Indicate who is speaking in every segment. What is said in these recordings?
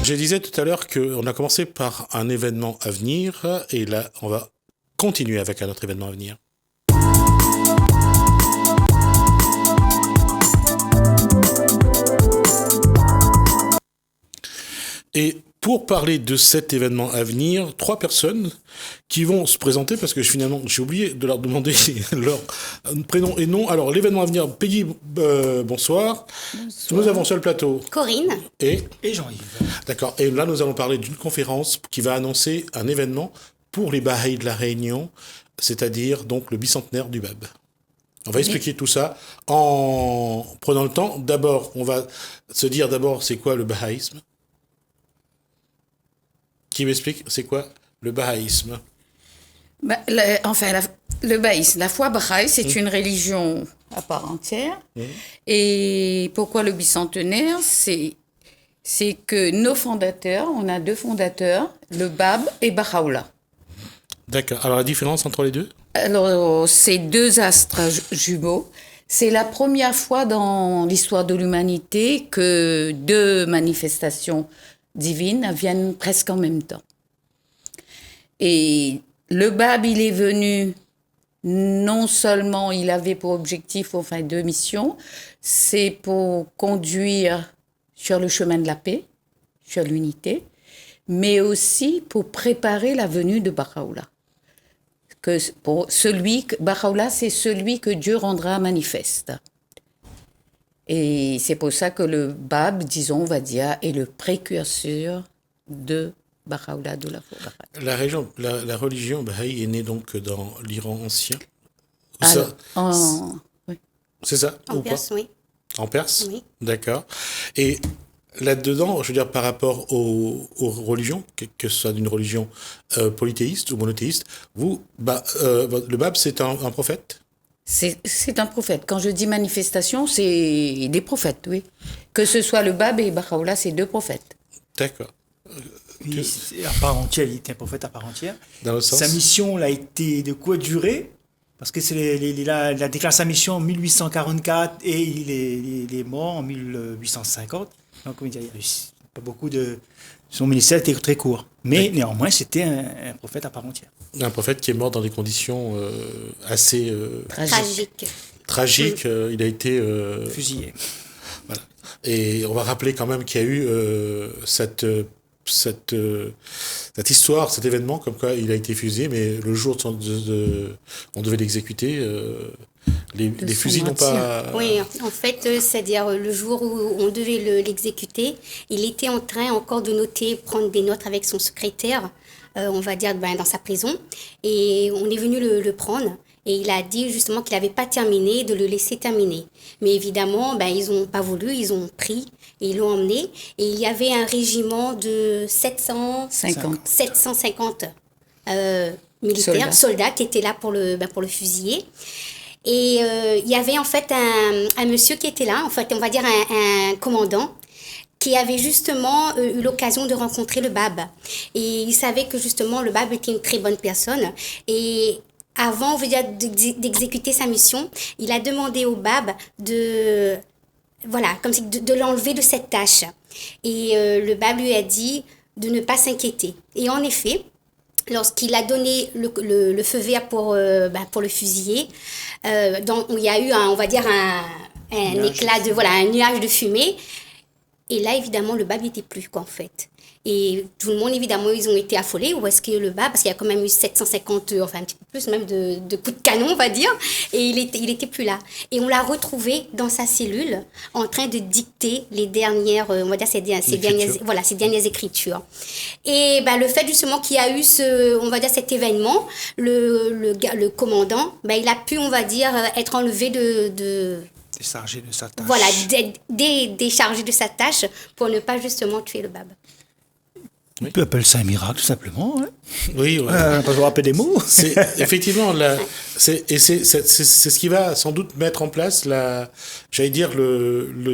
Speaker 1: Je disais tout à l'heure qu'on a commencé par un événement à venir et là, on va continuer avec un autre événement à venir. Et pour parler de cet événement à venir, 3 personnes qui vont se présenter parce que finalement j'ai oublié de leur demander leur prénom et nom. Alors l'événement à venir, Peggy, bonsoir. Nous avons sur le plateau
Speaker 2: Corinne
Speaker 1: et
Speaker 3: Jean-Yves.
Speaker 1: D'accord. Et là nous allons parler d'une conférence qui va annoncer un événement pour les Bahaïs de la Réunion, c'est-à-dire donc le bicentenaire du Bab. On va expliquer tout ça en prenant le temps. D'abord, on va se dire d'abord c'est quoi le bahaïsme. Qui m'explique c'est quoi le bahaïsme?
Speaker 4: Le bahaïsme, la foi bahaï, c'est une religion à part entière. Et pourquoi le bicentenaire? C'est que nos fondateurs, on a 2 fondateurs, le Bab et Baha'u'llah.
Speaker 1: D'accord. Alors la différence entre les deux?
Speaker 4: Alors, c'est 2 astres jumeaux. C'est la première fois dans l'histoire de l'humanité que 2 manifestations divines viennent presque en même temps. Et le Bab, il est venu, non seulement il avait pour objectif, 2 missions, c'est pour conduire sur le chemin de la paix, sur l'unité, mais aussi pour préparer la venue de Baha'u'llah. Baha'u'llah, c'est celui que Dieu rendra manifeste. Et c'est pour ça que le Bab, disons, on va dire, est le précurseur de Baha'u'llah, de la foi bahaï.
Speaker 1: La religion bahaï est née donc dans l'Iran ancien.
Speaker 4: Oui.
Speaker 1: C'est ça?
Speaker 2: en Perse, oui.
Speaker 1: En Perse?
Speaker 2: Oui.
Speaker 1: D'accord. Et là-dedans, je veux dire, par rapport aux religions, que ce soit d'une religion polythéiste ou monothéiste, le Bab, c'est un prophète?
Speaker 4: C'est un prophète. Quand je dis manifestation, c'est des prophètes, oui. Que ce soit le Bab et Baha'u'llah, c'est 2 prophètes.
Speaker 1: D'accord.
Speaker 3: Oui, à part entière, il était un prophète à part entière.
Speaker 1: Dans le sens?
Speaker 3: Sa mission a été de quoi durée? Parce que il a déclaré sa mission en 1844 et il est mort en 1850. Donc, il n'y a pas beaucoup de... Son ministère était très court. Mais néanmoins, c'était un prophète à part entière.
Speaker 1: Un prophète qui est mort dans des conditions assez tragiques. Il a été
Speaker 3: fusillé.
Speaker 1: Voilà. Et on va rappeler quand même qu'il y a eu cette histoire, cet événement, comme quoi il a été fusillé, mais le jour on devait l'exécuter, les fusils n'ont pas...
Speaker 2: Oui, en fait, c'est-à-dire le jour où on devait l'exécuter, il était en train encore de prendre des notes avec son secrétaire, on va dire dans sa prison, et on est venu le prendre. Et il a dit justement qu'il n'avait pas terminé, de le laisser terminer. Mais évidemment, ils n'ont pas voulu, ils ont pris et ils l'ont emmené. Et il y avait un régiment de 750 militaires, soldats qui étaient là pour le fusiller. Et il y avait en fait un monsieur qui était là, en fait, on va dire un commandant, qui avait justement eu l'occasion de rencontrer le Bab. Et il savait que justement le Bab était une très bonne personne. Et avant, on veut dire, d'exécuter sa mission, il a demandé au Bab de l'enlever de cette tâche. Et le Bab lui a dit de ne pas s'inquiéter. Et en effet, lorsqu'il a donné le feu vert pour le fusiller, il y a eu un nuage de fumée. Et là, évidemment, le Bab n'était plus, en fait. Et tout le monde, évidemment, ils ont été affolés. Où est-ce que le Bab, parce qu'il y a quand même eu 750, un petit peu plus même de coups de canon, on va dire. Et il était plus là. Et on l'a retrouvé dans sa cellule, en train de dicter les dernières, on va dire, ces dernières écritures. Et le fait, justement, qu'il y a eu cet événement, le commandant, il a pu, on va dire, être enlevé
Speaker 3: Déchargé de sa tâche.
Speaker 2: Voilà, déchargé de sa tâche pour ne pas justement tuer le Bab.
Speaker 3: On peut appeler ça un miracle, tout simplement. Hein.
Speaker 1: Oui, ouais.
Speaker 3: Pas se rappeler des mots.
Speaker 1: Effectivement, c'est ce qui va sans doute mettre en place le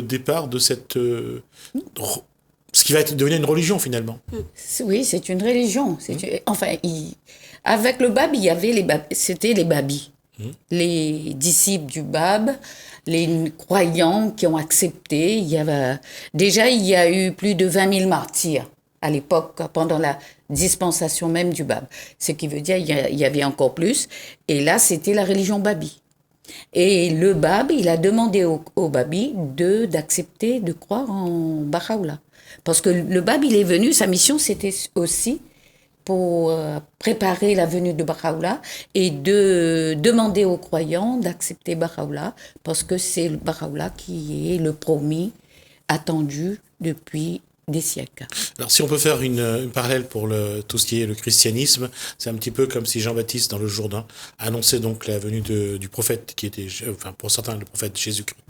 Speaker 1: départ de cette... ce qui va devenir une religion, finalement.
Speaker 4: Oui, c'est une religion. Avec le Bab, il y avait c'était les Babis. Les disciples du Bab, les croyants qui ont accepté. Il y a eu plus de 20 000 martyrs à l'époque, pendant la dispensation même du Bab. Ce qui veut dire qu'il y avait encore plus. Et là, c'était la religion Babi. Et le Bab, il a demandé au Babi d'accepter de croire en Baha'u'llah. Parce que le Bab, il est venu, sa mission, c'était aussi pour préparer la venue de Baha'u'llah et de demander aux croyants d'accepter Baha'u'llah, parce que c'est le Baha'u'llah qui est le promis, attendu depuis des siècles.
Speaker 1: Alors, si on peut faire une parallèle pour tout ce qui est le christianisme, c'est un petit peu comme si Jean-Baptiste, dans le Jourdain, annonçait donc la venue du prophète, qui était, enfin, pour certains, le prophète Jésus-Christ.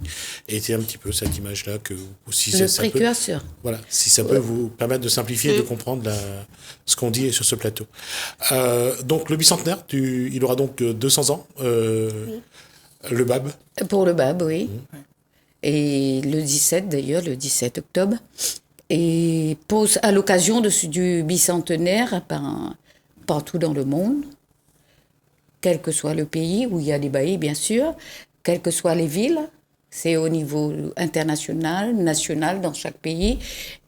Speaker 1: Et c'était un petit peu cette image-là que, si
Speaker 4: le précurseur.
Speaker 1: Voilà, si ça peut vous permettre de simplifier, de comprendre ce qu'on dit sur ce plateau. Donc, le bicentenaire, il aura donc 200 ans, le Bab.
Speaker 4: Pour le Bab, oui. Et le 17, d'ailleurs, le 17 octobre. Et à l'occasion du bicentenaire, partout dans le monde, quel que soit le pays où il y a des bahis, bien sûr, quelles que soient les villes, c'est au niveau international, national, dans chaque pays,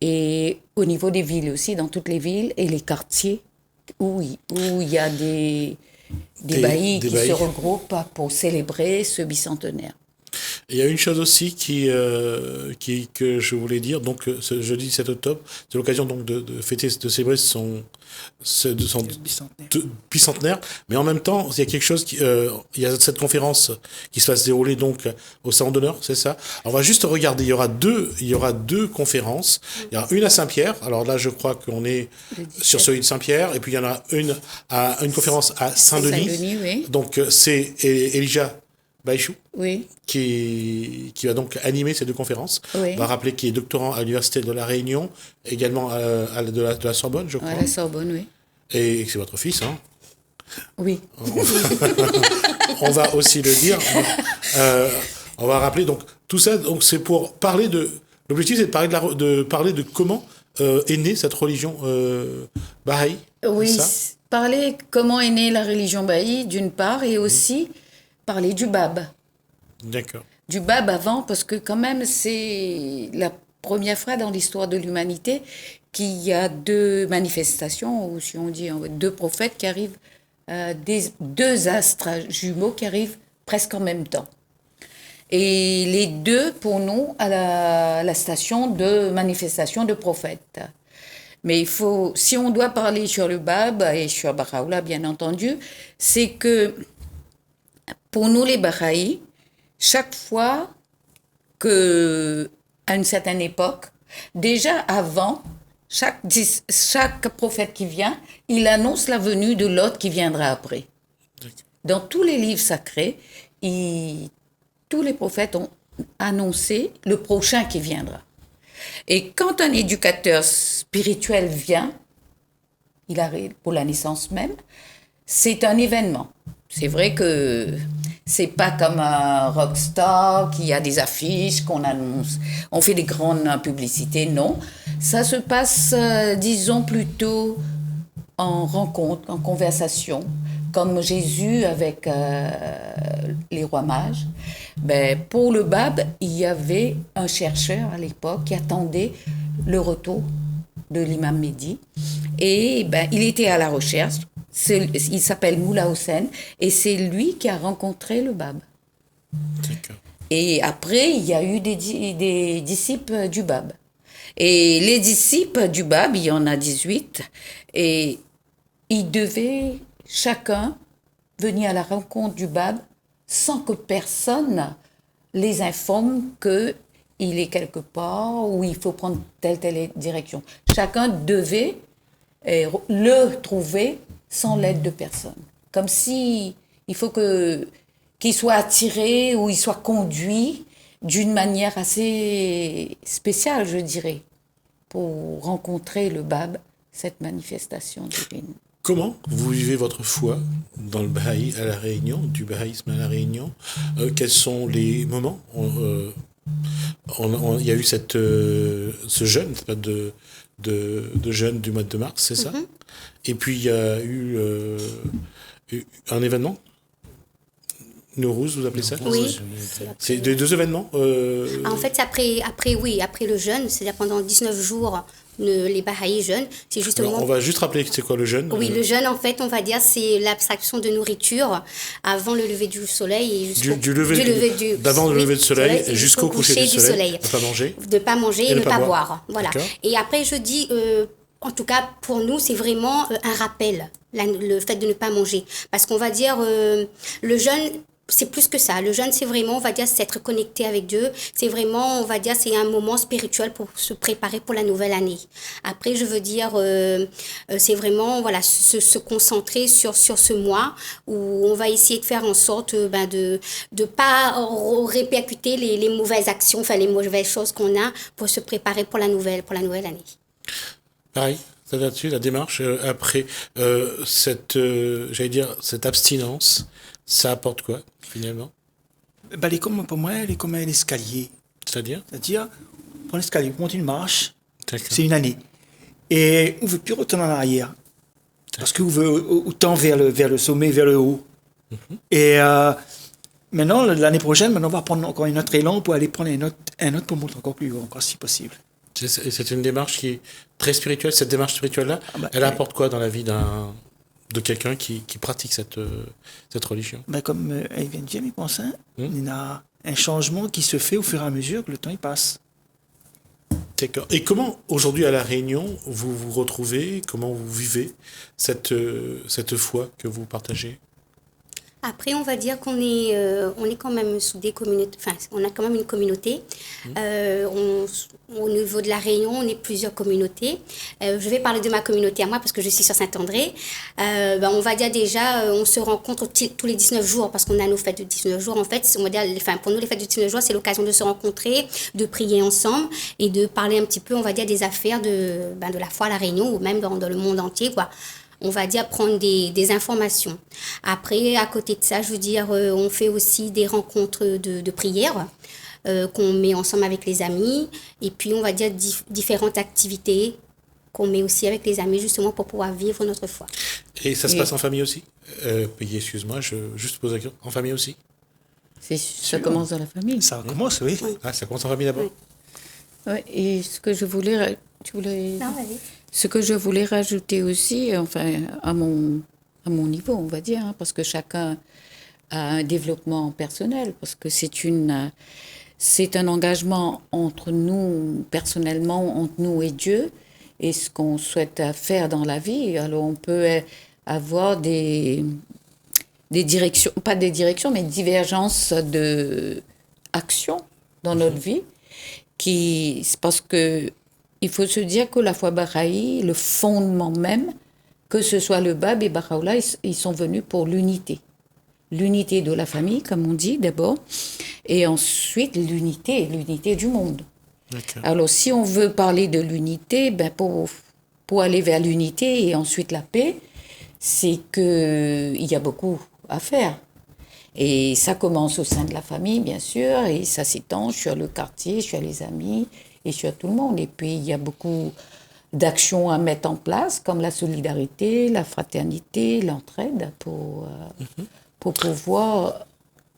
Speaker 4: et au niveau des villes aussi, dans toutes les villes, et les quartiers où il y a des bahis qui se regroupent pour célébrer ce bicentenaire.
Speaker 1: Il y a une chose aussi que je voulais dire. Donc, ce jeudi 7 octobre, c'est l'occasion donc de fêter, de célébrer son bicentenaire. Mais en même temps, il y a quelque chose il y a cette conférence qui va se dérouler donc au Salon d'honneur, c'est ça? Alors, on va juste regarder. Il y aura deux conférences. Il y en a une à Saint-Pierre. Alors là, je crois qu'on est sur celui de Saint-Pierre. Et puis, il y en a une conférence à Saint-Denis.
Speaker 4: Saint-Denis, oui.
Speaker 1: Donc, c'est Elijah Baïchou,
Speaker 4: oui,
Speaker 1: qui va donc animer ces deux conférences.
Speaker 4: Oui.
Speaker 1: On va rappeler qu'il est doctorant à l'Université de La Réunion, également de la Sorbonne, je crois.
Speaker 4: À la Sorbonne, oui.
Speaker 1: Et c'est votre fils, hein?
Speaker 4: Oui.
Speaker 1: On va aussi le dire. On va rappeler, donc, tout ça, donc, c'est pour parler de... L'objectif, c'est de parler de comment est née cette religion Baha'i.
Speaker 4: Oui, parler comment est née la religion Baha'i, d'une part, et aussi... parler du Bab.
Speaker 1: D'accord.
Speaker 4: Du Bab avant, parce que quand même, c'est la première fois dans l'histoire de l'humanité qu'il y a deux manifestations, ou si on dit deux prophètes qui arrivent, deux astres jumeaux qui arrivent presque en même temps. Et les deux, pour nous, à la station de manifestation de prophètes. Mais si on doit parler sur le Bab et sur Baha'u'llah, bien entendu, c'est que pour nous, les Baha'i, chaque fois à une certaine époque, déjà avant, chaque prophète qui vient, il annonce la venue de l'autre qui viendra après. Dans tous les livres sacrés, tous les prophètes ont annoncé le prochain qui viendra. Et quand un éducateur spirituel vient, il arrive pour la naissance même, c'est un événement. C'est vrai que c'est pas comme un rockstar qui a des affiches qu'on annonce. On fait des grandes publicités, non. Ça se passe, disons, plutôt en rencontre, en conversation, comme Jésus avec les rois mages. Pour le Bab, il y avait un chercheur à l'époque qui attendait le retour de l'imam Mehdi. Et il était à la recherche. Il s'appelle Moula Hossein et c'est lui qui a rencontré le Bab.
Speaker 1: D'accord.
Speaker 4: Et après, il y a eu des disciples du Bab. Et les disciples du Bab, il y en a 18, et ils devaient chacun venir à la rencontre du Bab sans que personne les informe qu'il est quelque part ou il faut prendre telle direction. Chacun devait le trouver sans l'aide de personne. Comme si il faut qu'il soit attiré ou il soit conduit d'une manière assez spéciale, je dirais, pour rencontrer le Bab, cette manifestation divine.
Speaker 1: Comment vous vivez votre foi dans le Baha'i à La Réunion, du bahaïsme à La Réunion? Quels sont les moments? Il y a eu ce jeûne de jeûne du mois de mars, c'est ça? Et puis il y a eu un événement, Nowruz, vous appelez ça?
Speaker 2: Oui.
Speaker 1: C'est deux événements
Speaker 2: En fait, après le jeûne, c'est-à-dire pendant 19 jours, les Bahaïs jeûnent. C'est justement...
Speaker 1: Alors, on va juste rappeler c'est quoi le jeûne.
Speaker 2: Oui, le jeûne, en fait, on va dire, c'est l'abstraction de nourriture avant le lever du soleil et
Speaker 1: d'avant le lever du soleil jusqu'au coucher du soleil. Ne pas manger.
Speaker 2: De pas manger et ne pas boire. Voilà.
Speaker 1: D'accord.
Speaker 2: Et après, je dis, en tout cas, pour nous, c'est vraiment un rappel, le fait de ne pas manger. Parce qu'on va dire, le jeûne, c'est plus que ça. Le jeûne, c'est vraiment, on va dire, c'est être connecté avec Dieu. C'est vraiment, on va dire, c'est un moment spirituel pour se préparer pour la nouvelle année. Après, je veux dire, c'est vraiment, voilà, se concentrer sur ce mois où on va essayer de faire en sorte de pas répercuter les mauvaises actions, enfin les mauvaises choses qu'on a pour se préparer pour la nouvelle année.
Speaker 1: Pareil, ça là-dessus, la démarche après cette abstinence, ça apporte quoi finalement?
Speaker 3: Pour moi, elle est comme un escalier.
Speaker 1: C'est-à-dire,
Speaker 3: pour l'escalier, vous montez une marche,
Speaker 1: d'accord.
Speaker 3: c'est une année. Et on ne veut plus retourner en arrière. Parce qu'on veut autant vers le sommet, vers le haut. Mm-hmm. Et maintenant, l'année prochaine, on va prendre encore un autre élan pour aller prendre un autre pour monter encore plus haut, encore si possible.
Speaker 1: C'est une démarche qui est très spirituelle. Cette démarche spirituelle-là, elle apporte quoi dans la vie de quelqu'un qui pratique cette religion?
Speaker 3: Comme elle vient de dire, mes pensées, il y a un changement qui se fait au fur et à mesure que le temps il passe.
Speaker 1: D'accord. Et comment, aujourd'hui, à La Réunion, vous vous retrouvez? Comment vous vivez cette foi que vous partagez?
Speaker 2: Après, on va dire qu'on est quand même sous des communautés, enfin, on a quand même une communauté. Au niveau de La Réunion, on est plusieurs communautés. Je vais parler de ma communauté à moi parce que je suis sur Saint-André. On va dire déjà, on se rencontre tous les 19 jours parce qu'on a nos fêtes de 19 jours. En fait, on va dire, pour nous, les fêtes de 19 jours, c'est l'occasion de se rencontrer, de prier ensemble et de parler un petit peu, on va dire, des affaires de la foi à La Réunion ou même dans le monde entier, quoi. On va dire prendre des informations. Après, à côté de ça, je veux dire, on fait aussi des rencontres de prière qu'on met ensemble avec les amis. Et puis, on va dire différentes activités qu'on met aussi avec les amis, justement, pour pouvoir vivre notre foi.
Speaker 1: Et ça se passe en famille aussi? Excuse-moi, je juste pose la question. En famille aussi?
Speaker 4: Ça commence dans la famille.
Speaker 3: Ça commence, oui.
Speaker 1: Ah, ça commence en famille d'abord?
Speaker 4: Oui, et ce que je voulais...
Speaker 2: Non, vas-y.
Speaker 4: Ce que je voulais rajouter aussi, enfin, à mon niveau, on va dire, parce que chacun a un développement personnel, parce que c'est un engagement entre nous, personnellement, entre nous et Dieu, et ce qu'on souhaite faire dans la vie. Alors, on peut avoir des directions, pas des directions, mais divergences d'action dans notre vie, parce que il faut se dire que la foi Baha'i, le fondement même, que ce soit le Bab et Baha'u'llah, ils sont venus pour l'unité. L'unité de la famille, comme on dit d'abord, et ensuite l'unité du monde. Okay. Alors si on veut parler de l'unité, pour aller vers l'unité et ensuite la paix, c'est qu'il y a beaucoup à faire. Et ça commence au sein de la famille, bien sûr, et ça s'étend sur le quartier, sur les amis, et sur tout le monde. Et puis, il y a beaucoup d'actions à mettre en place, comme la solidarité, la fraternité, l'entraide, pour pouvoir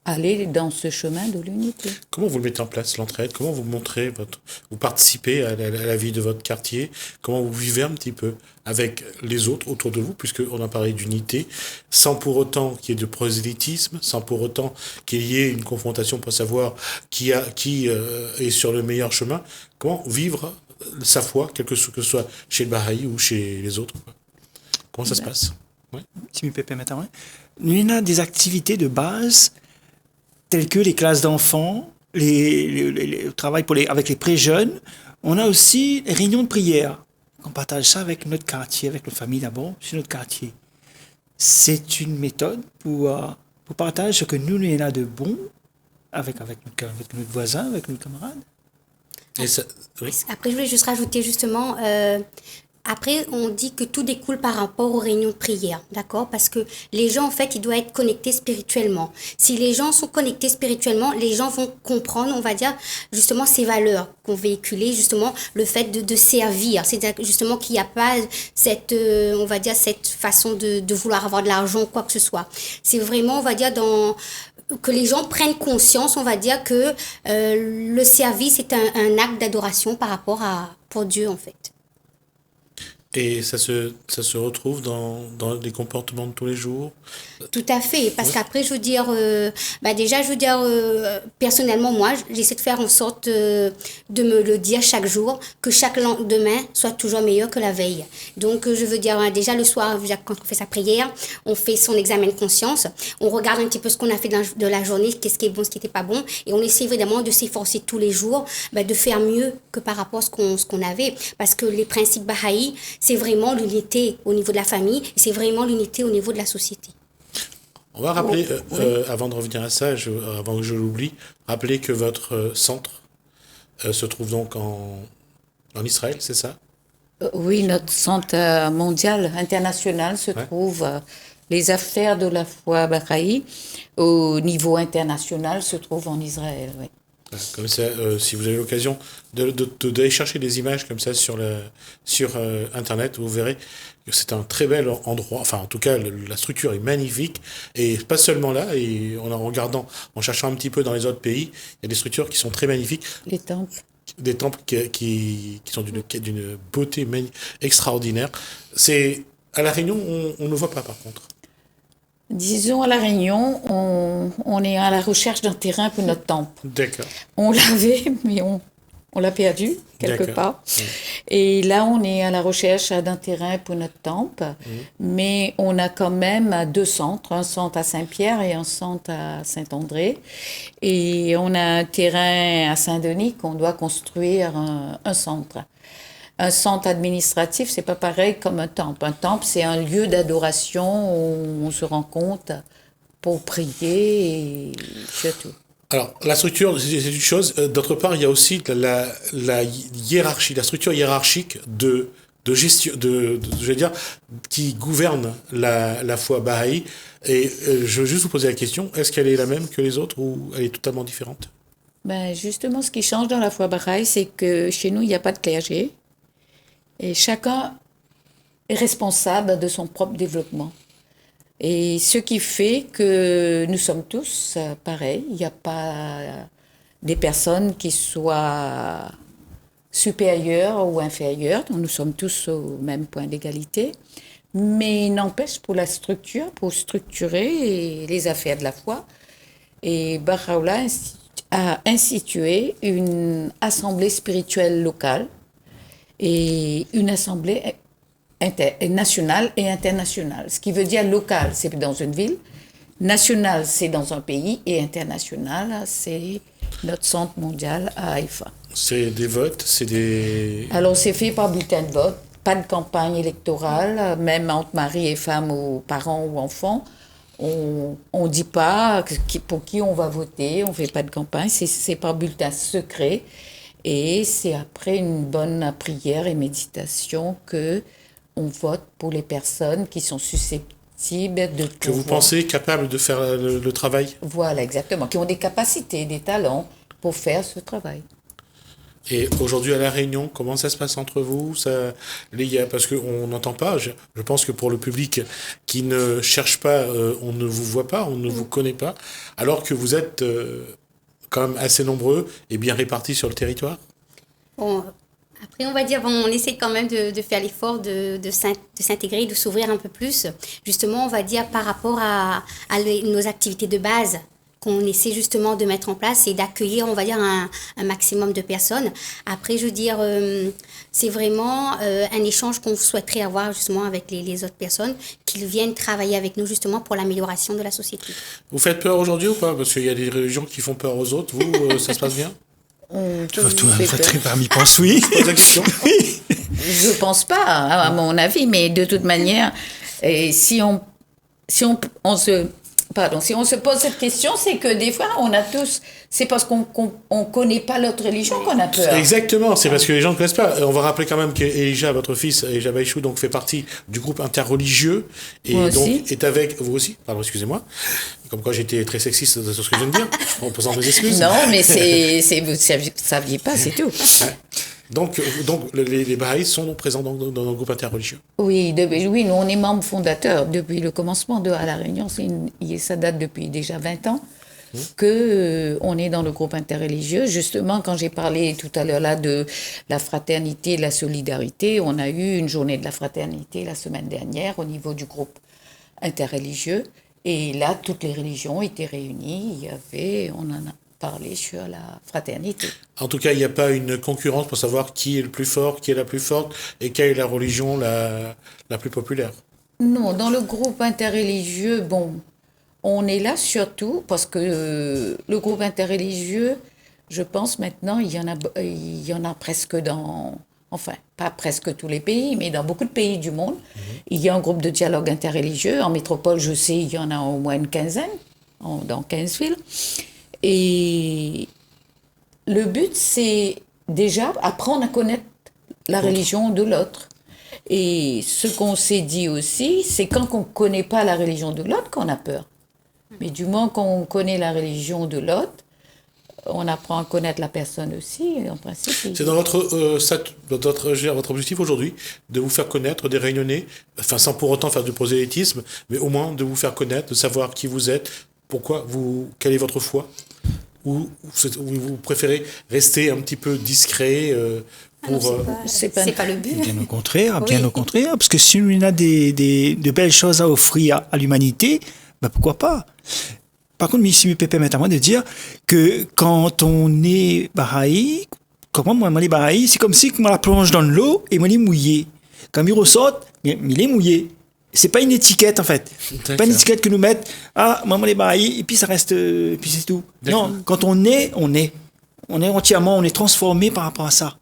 Speaker 4: aller dans ce chemin de l'unité.
Speaker 1: Comment vous le mettez en place, l'entraide? Comment vous montrez, vous participez à la vie de votre quartier? Comment vous vivez un petit peu avec les autres autour de vous, puisqu'on a parlé d'unité, sans pour autant qu'il y ait de prosélytisme, sans pour autant qu'il y ait une confrontation pour savoir qui est sur le meilleur chemin? Comment vivre sa foi, quel que ce soit chez le Baha'i ou chez les autres? Comment ça se passe?
Speaker 3: Si je peux maintenant, il y a des activités de base telles que les classes d'enfants, le travail avec les très-jeunes. On a aussi les réunions de prière. On partage ça avec notre quartier, avec notre famille d'abord, sur notre quartier. C'est une méthode pour partager ce que nous, il y en a de bon avec notre voisin, avec nos camarades.
Speaker 1: Et ça, oui.
Speaker 2: Après, je voulais juste rajouter justement... Après, on dit que tout découle par rapport aux réunions de prière, d'accord? Parce que les gens, en fait, ils doivent être connectés spirituellement. Si les gens sont connectés spirituellement, les gens vont comprendre, on va dire, justement, ces valeurs qu'on véhiculait, justement, le fait de servir. C'est-à-dire justement qu'il n'y a pas cette, on va dire, cette façon de vouloir avoir de l'argent ou quoi que ce soit. C'est vraiment, on va dire, que les gens prennent conscience, on va dire, que le service est un acte d'adoration pour Dieu, en fait.
Speaker 1: Et ça se retrouve dans les comportements de tous les jours.
Speaker 2: Tout à fait, parce qu'après, je veux dire, déjà, je veux dire, personnellement, moi, j'essaie de faire en sorte de me le dire chaque jour, que chaque lendemain soit toujours meilleur que la veille. Donc, je veux dire, déjà le soir, je veux dire, quand on fait sa prière, on fait son examen de conscience, on regarde un petit peu ce qu'on a fait de la journée, qu'est-ce qui est bon, ce qui n'était pas bon, et on essaie évidemment de s'efforcer tous les jours de faire mieux que par rapport à ce qu'on avait. Parce que les principes Baha'i, c'est vraiment l'unité au niveau de la famille, et c'est vraiment l'unité au niveau de la société.
Speaker 1: On va rappeler, avant de revenir à ça, avant que je l'oublie, rappeler que votre centre se trouve donc en Israël, c'est ça?
Speaker 4: Oui, notre centre mondial, international, se trouve, les affaires de la foi Baha'i, au niveau international, se trouvent en Israël, oui.
Speaker 1: Comme ça, si vous avez l'occasion d'aller chercher des images comme ça sur Internet, vous verrez que c'est un très bel endroit. Enfin, en tout cas, la structure est magnifique. Et pas seulement là, et en cherchant un petit peu dans les autres pays, il y a des structures qui sont très magnifiques.
Speaker 4: Les temples.
Speaker 1: Des temples qui sont d'une beauté extraordinaire. À La Réunion, on ne voit pas par contre.
Speaker 4: Disons, à La Réunion, on est à la recherche d'un terrain pour notre temple.
Speaker 1: D'accord.
Speaker 4: On l'avait, mais on l'a perdu quelque part. Et là, on est à la recherche d'un terrain pour notre temple, mais on a quand même 2 centres, un centre à Saint-Pierre et un centre à Saint-André. Et on a un terrain à Saint-Denis qu'on doit construire un centre. Un centre administratif, c'est pas pareil comme un temple. Un temple, c'est un lieu d'adoration où on se rencontre pour prier et surtout.
Speaker 1: Alors, la structure, c'est une chose. D'autre part, il y a aussi la hiérarchie, la structure hiérarchique de gestion, je vais dire, qui gouverne la foi Baha'i. Et je veux juste vous poser la question, est-ce qu'elle est la même que les autres ou elle est totalement différente?
Speaker 4: Justement, ce qui change dans la foi Baha'i, c'est que chez nous, il n'y a pas de clergé. Et chacun est responsable de son propre développement. Et ce qui fait que nous sommes tous pareils. Il n'y a pas des personnes qui soient supérieures ou inférieures. Donc nous sommes tous au même point d'égalité. Mais n'empêche, pour la structure, pour structurer les affaires de la foi, et Baha'u'llah a institué une assemblée spirituelle locale et une assemblée nationale et internationale. Ce qui veut dire local, c'est dans une ville, national, c'est dans un pays, et international, c'est notre centre mondial à Haïfa.
Speaker 1: C'est des votes,
Speaker 4: Alors, c'est fait par bulletin de vote, pas de campagne électorale, même entre mari et femme ou parents ou enfants. On ne dit pas pour qui on va voter, on ne fait pas de campagne, c'est par bulletin secret. Et c'est après une bonne prière et méditation que on vote pour les personnes qui sont susceptibles de
Speaker 1: que vous pensez capables de faire le travail.
Speaker 4: Voilà, exactement, qui ont des capacités, des talents pour faire ce travail.
Speaker 1: Et aujourd'hui à La Réunion, comment ça se passe entre vous? Parce qu'on n'entend pas, je pense que pour le public qui ne cherche pas, on ne vous voit pas, on ne vous connaît pas, alors que vous êtes quand même assez nombreux et bien répartis sur le territoire.
Speaker 2: Bon, après, on va dire, on essaie quand même de faire l'effort de s'intégrer, de s'ouvrir un peu plus. Justement, on va dire par rapport à nos activités de base qu'on essaie justement de mettre en place et d'accueillir, on va dire, un maximum de personnes. Après, je veux dire, c'est vraiment un échange qu'on souhaiterait avoir justement avec les autres personnes, qu'ils viennent travailler avec nous justement pour l'amélioration de la société.
Speaker 1: Vous faites peur aujourd'hui ou pas? Parce qu'il y a des religions qui font peur aux autres. Vous, ça se passe bien?
Speaker 3: Tout un parmi pense oui.
Speaker 4: Je pense pas, à mon avis, mais de toute manière, si on se pose cette question, c'est que des fois, c'est parce qu'on connaît pas l'autre religion qu'on a peur.
Speaker 1: Exactement, c'est parce que les gens ne connaissent pas. On va rappeler quand même qu'Elijah, votre fils, Elijah Baïchou, donc fait partie du groupe interreligieux et
Speaker 4: Moi
Speaker 1: donc
Speaker 4: aussi.
Speaker 1: est avec vous aussi. Pardon, excusez-moi. Comme quoi j'étais très sexiste dans ce que je viens de dire. En posant mes excuses.
Speaker 4: Non, mais vous ne saviez pas, c'est tout.
Speaker 1: Ouais. Donc les Bahaïs sont présents dans nos groupes interreligieux.
Speaker 4: Oui, nous on est membres fondateurs depuis le commencement de à La Réunion. Ça date depuis déjà 20 ans. que on est dans le groupe interreligieux. Justement, quand j'ai parlé tout à l'heure là de la fraternité, de la solidarité, on a eu une journée de la fraternité la semaine dernière au niveau du groupe interreligieux. Et là, toutes les religions étaient réunies. On en a parlé sur la fraternité.
Speaker 1: En tout cas, il n'y a pas une concurrence pour savoir qui est le plus fort, qui est la plus forte et quelle est la religion la plus populaire.
Speaker 4: Non, dans le groupe interreligieux, bon, on est là surtout parce que le groupe interreligieux, je pense maintenant, il y en a presque enfin, pas presque tous les pays, mais dans beaucoup de pays du monde, il y a un groupe de dialogue interreligieux. En métropole, je sais, il y en a au moins une quinzaine, dans 15 villes. Et le but, c'est déjà apprendre à connaître la religion de l'autre. Et ce qu'on s'est dit aussi, c'est quand on ne connaît pas la religion de l'autre qu'on a peur. Mais du moment qu'on connaît la religion de l'autre, on apprend à connaître la personne aussi, en principe.
Speaker 1: C'est dans votre objectif aujourd'hui de vous faire connaître, des réunionnais, enfin sans pour autant faire du prosélytisme, mais au moins de vous faire connaître, de savoir qui vous êtes, quelle est votre foi, ou vous préférez rester un petit peu discret
Speaker 2: c'est pas le but.
Speaker 3: Bien au contraire, parce que si on a de belles choses à offrir à l'humanité, ben pourquoi pas. Par contre, si me permettre à moi de dire que quand on est Baha'i, comment moi, les Baha'i, c'est comme si on la plonge dans l'eau et moi, il est mouillé. Quand il ressort, il est mouillé. C'est pas une étiquette, en fait. C'est pas une étiquette que nous mettent, maman les Baha'i, et puis ça reste, et puis c'est tout.
Speaker 1: D'accord.
Speaker 3: Non, quand on est. On est entièrement, on est transformé par rapport à ça.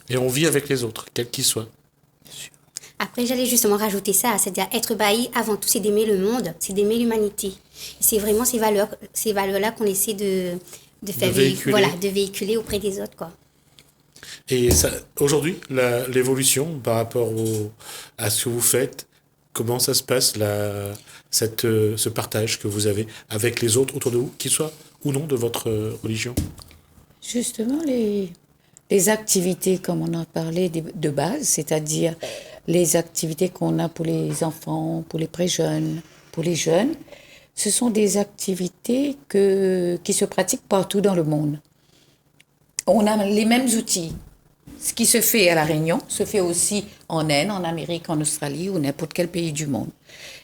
Speaker 1: et on vit avec les autres, quels qu'ils soient.
Speaker 2: Après, j'allais justement rajouter ça, c'est-à-dire être bailli, avant tout, c'est d'aimer le monde, c'est d'aimer l'humanité. C'est vraiment ces valeurs-là qu'on essaie de faire de véhiculer auprès des autres, quoi.
Speaker 1: Et aujourd'hui, l'évolution par rapport à ce que vous faites, comment ça se passe, ce partage que vous avez avec les autres autour de vous, qu'ils soient ou non de votre religion?
Speaker 4: Justement, les activités, comme on a parlé de base, c'est-à-dire les activités qu'on a pour les enfants, pour les pré-jeunes, pour les jeunes, ce sont des activités qui se pratiquent partout dans le monde. On a les mêmes outils. Ce qui se fait à La Réunion se fait aussi en Inde, en Amérique, en Australie ou n'importe quel pays du monde.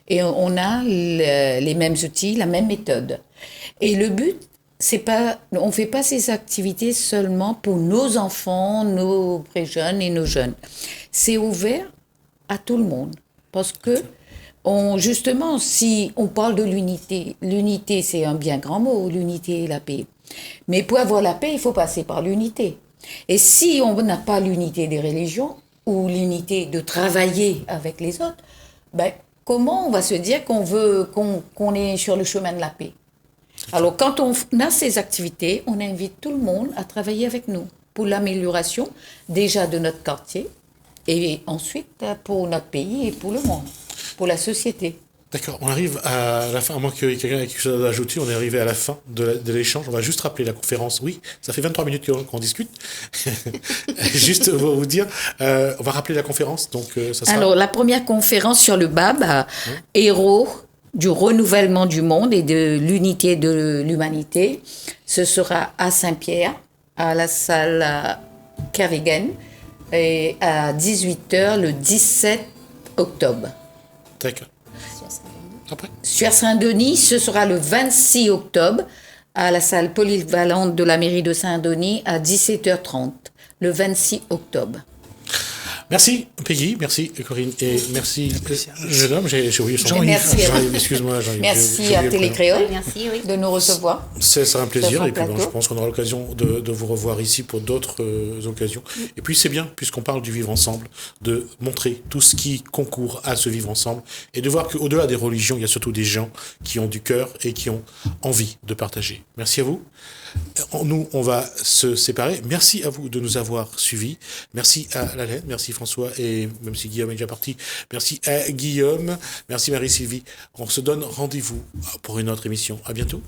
Speaker 4: Et on a les mêmes outils, la même méthode. Et le but, on ne fait pas ces activités seulement pour nos enfants, nos pré-jeunes et nos jeunes. C'est ouvert à tout le monde. Parce que, justement, si on parle de l'unité, c'est un bien grand mot, l'unité et la paix. Mais pour avoir la paix, il faut passer par l'unité. Et si on n'a pas l'unité des religions, ou l'unité de travailler avec les autres, comment on va se dire qu'on est sur le chemin de la paix? Alors, quand on a ces activités, on invite tout le monde à travailler avec nous pour l'amélioration déjà de notre quartier et ensuite pour notre pays et pour le monde, pour la société.
Speaker 1: D'accord, on arrive à la fin, à moins que quelqu'un ait quelque chose à ajouter, on est arrivé à la fin de l'échange. On va juste rappeler la conférence. Oui, ça fait 23 minutes qu'on discute. Juste pour vous dire, on va rappeler la conférence. Donc, ça sera...
Speaker 4: Alors, la première conférence sur le BAB, héros du renouvellement du monde et de l'unité de l'humanité, ce sera à Saint-Pierre, à la salle Kerrigan, et à 18h le 17 octobre.
Speaker 1: D'accord. Après.
Speaker 4: Sur Saint-Denis, ce sera le 26 octobre à la salle polyvalente de la mairie de Saint-Denis à 17h30, le 26 octobre.
Speaker 1: Merci Peggy, merci Corinne et merci jeune homme, j'ai oublié son nom.
Speaker 4: Merci.
Speaker 1: Excuse-moi, Jean-Yves.
Speaker 4: Merci à Télécréole
Speaker 2: Merci,
Speaker 4: de nous recevoir.
Speaker 1: C'est un plaisir et puis
Speaker 4: plateau.
Speaker 1: je pense qu'on aura l'occasion de vous revoir ici pour d'autres occasions. Et puis c'est bien, puisqu'on parle du vivre ensemble, de montrer tout ce qui concourt à ce vivre ensemble et de voir qu'au-delà des religions, il y a surtout des gens qui ont du cœur et qui ont envie de partager. Merci à vous. Nous, on va se séparer. Merci à vous de nous avoir suivis. Merci à Lalaine, merci François, et même si Guillaume est déjà parti, merci à Guillaume, merci Marie-Sylvie. On se donne rendez-vous pour une autre émission. À bientôt.